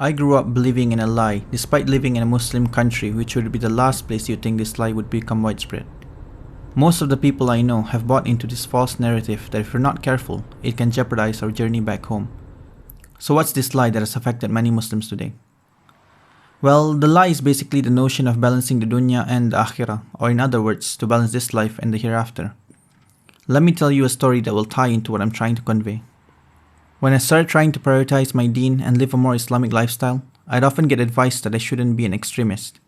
I grew up believing in a lie, despite living in a Muslim country, which would be the last place you'd think this lie would become widespread. Most of the people I know have bought into this false narrative that if we're not careful, it can jeopardize our journey back home. So what's this lie that has affected many Muslims today? Well, the lie is basically the notion of balancing the dunya and the akhirah, or in other words, to balance this life and the hereafter. Let me tell you a story that will tie into what I'm trying to convey. When I started trying to prioritize my deen and live a more Islamic lifestyle, I'd often get advice that I shouldn't be an extremist.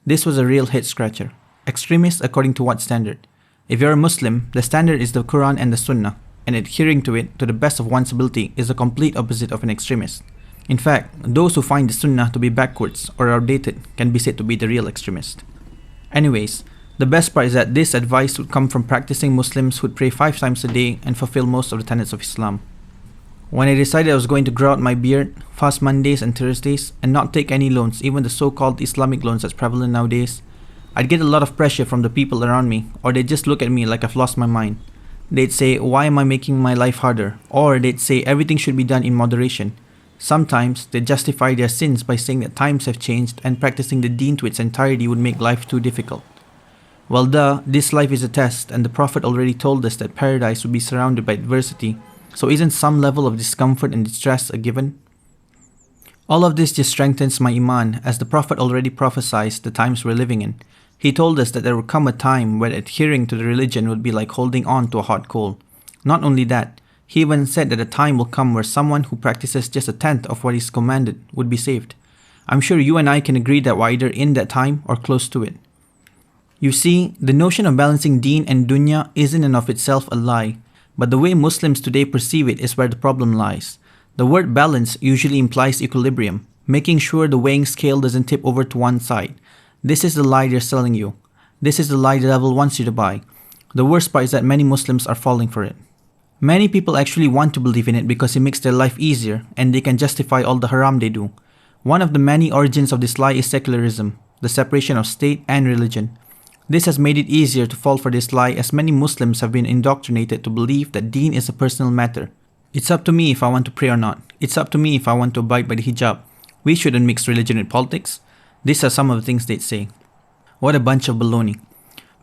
This was a real head-scratcher. Extremist according to what standard? If you're a Muslim, the standard is the Quran and the Sunnah, and adhering to it to the best of one's ability is the complete opposite of an extremist. In fact, those who find the Sunnah to be backwards or outdated can be said to be the real extremist. Anyways, the best part is that this advice would come from practicing Muslims who'd pray 5 times a day and fulfill most of the tenets of Islam. When I decided I was going to grow out my beard, fast Mondays and Thursdays, and not take any loans, even the so-called Islamic loans that's prevalent nowadays, I'd get a lot of pressure from the people around me, or they'd just look at me like I've lost my mind. They'd say, why am I making my life harder? Or they'd say everything should be done in moderation. Sometimes, they'd justify their sins by saying that times have changed and practicing the deen to its entirety would make life too difficult. Well this life is a test, and the Prophet already told us that paradise would be surrounded by adversity. So isn't some level of discomfort and distress a given? All of this just strengthens my Iman, as the Prophet already prophesied the times we're living in. He told us that there would come a time where adhering to the religion would be like holding on to a hot coal. Not only that, he even said that a time will come where someone who practices just a tenth of what is commanded would be saved. I'm sure you and I can agree that we're either in that time or close to it. You see, the notion of balancing deen and dunya isn't in of itself a lie. But the way Muslims today perceive it is where the problem lies. The word balance usually implies equilibrium, making sure the weighing scale doesn't tip over to one side. This is the lie they're selling you. This is the lie the devil wants you to buy. The worst part is that many Muslims are falling for it. Many people actually want to believe in it because it makes their life easier and they can justify all the haram they do. One of the many origins of this lie is secularism, the separation of state and religion. This has made it easier to fall for this lie, as many Muslims have been indoctrinated to believe that deen is a personal matter. It's up to me if I want to pray or not. It's up to me if I want to abide by the hijab. We shouldn't mix religion with politics. These are some of the things they'd say. What a bunch of baloney.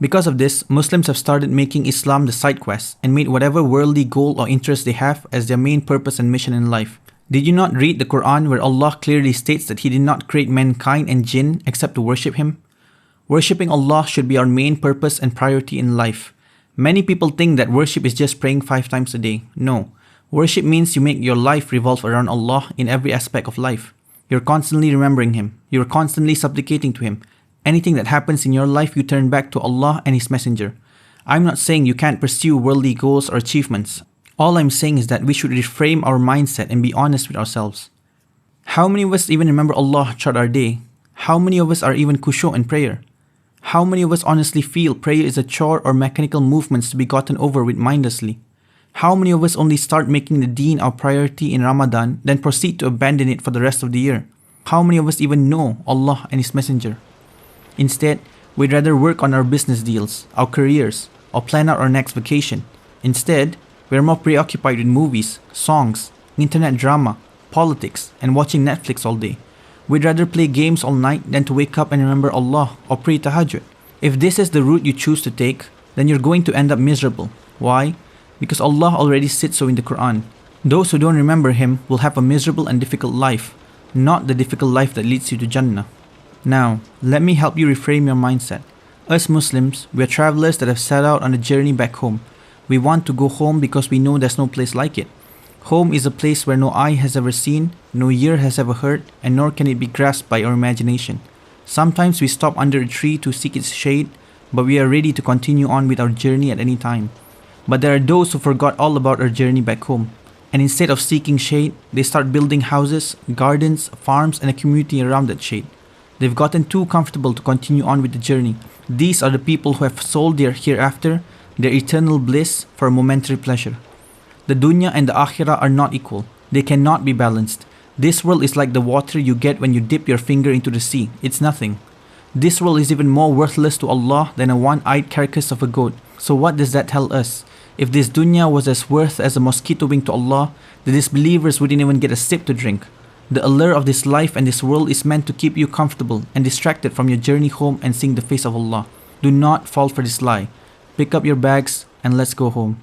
Because of this, Muslims have started making Islam the side quest and made whatever worldly goal or interest they have as their main purpose and mission in life. Did you not read the Quran where Allah clearly states that He did not create mankind and jinn except to worship Him? Worshipping Allah should be our main purpose and priority in life. Many people think that worship is just praying 5 times a day. No. Worship means you make your life revolve around Allah in every aspect of life. You're constantly remembering Him. You're constantly supplicating to Him. Anything that happens in your life, you turn back to Allah and His Messenger. I'm not saying you can't pursue worldly goals or achievements. All I'm saying is that we should reframe our mindset and be honest with ourselves. How many of us even remember Allah throughout our day? How many of us are even khushu in prayer? How many of us honestly feel prayer is a chore or mechanical movements to be gotten over with mindlessly? How many of us only start making the deen our priority in Ramadan, then proceed to abandon it for the rest of the year? How many of us even know Allah and His Messenger? Instead, we'd rather work on our business deals, our careers, or plan out our next vacation. Instead, we're more preoccupied with movies, songs, internet drama, politics, and watching Netflix all day. We'd rather play games all night than to wake up and remember Allah or pray tahajjud. If this is the route you choose to take, then you're going to end up miserable. Why? Because Allah already said so in the Quran. Those who don't remember Him will have a miserable and difficult life, not the difficult life that leads you to Jannah. Now, let me help you reframe your mindset. Us Muslims, we are travelers that have set out on a journey back home. We want to go home because we know there's no place like it. Home is a place where no eye has ever seen, no ear has ever heard, and nor can it be grasped by our imagination. Sometimes we stop under a tree to seek its shade, but we are ready to continue on with our journey at any time. But there are those who forgot all about our journey back home, and instead of seeking shade, they start building houses, gardens, farms, and a community around that shade. They've gotten too comfortable to continue on with the journey. These are the people who have sold their hereafter, their eternal bliss, for a momentary pleasure. The dunya and the akhirah are not equal. They cannot be balanced. This world is like the water you get when you dip your finger into the sea. It's nothing. This world is even more worthless to Allah than a one-eyed carcass of a goat. So what does that tell us? If this dunya was as worth as a mosquito wing to Allah, the disbelievers wouldn't even get a sip to drink. The allure of this life and this world is meant to keep you comfortable and distracted from your journey home and seeing the face of Allah. Do not fall for this lie. Pick up your bags and let's go home.